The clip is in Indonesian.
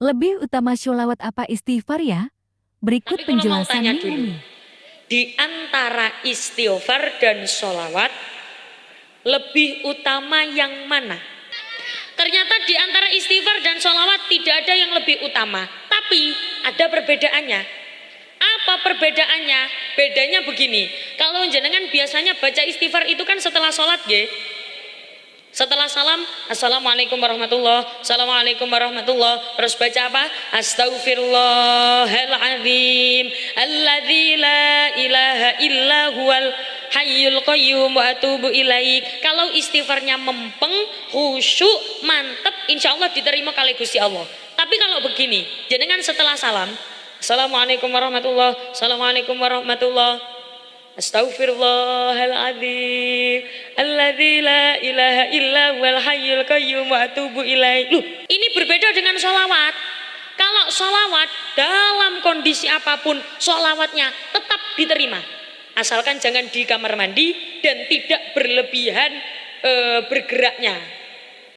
Lebih utama sholawat apa istighfar ya? Berikut Tapi kalau mau tanya penjelasannya dulu, Umi. di antara istighfar dan sholawat, lebih utama yang mana? Ternyata di antara istighfar dan sholawat tidak ada yang lebih utama, tapi ada perbedaannya. Apa perbedaannya? Bedanya begini, kalau jenengan biasanya baca istighfar itu kan setelah sholat ya. Setelah salam, assalamualaikum warahmatullah, assalamualaikum warahmatullah. Terus baca apa? Astaghfirullahaladzim, alladzi la ilaha illa huwal hayyul qayyum wa atubu ilaik. Kalau istighfarnya mempeng, khusyuk, mantep, insya Allah diterima kali Gusti Allah. Tapi kalau begini, jenengan setelah salam, assalamualaikum warahmatullah, assalamualaikum warahmatullah. Astaghfirullahaladzim, alladzi la ilaha illa huwal hayyul qayyum wa atubu ilaih. Loh, ini berbeda dengan sholawat. Kalau sholawat dalam kondisi apapun, sholawatnya tetap diterima. Asalkan jangan di kamar mandi dan tidak berlebihan bergeraknya.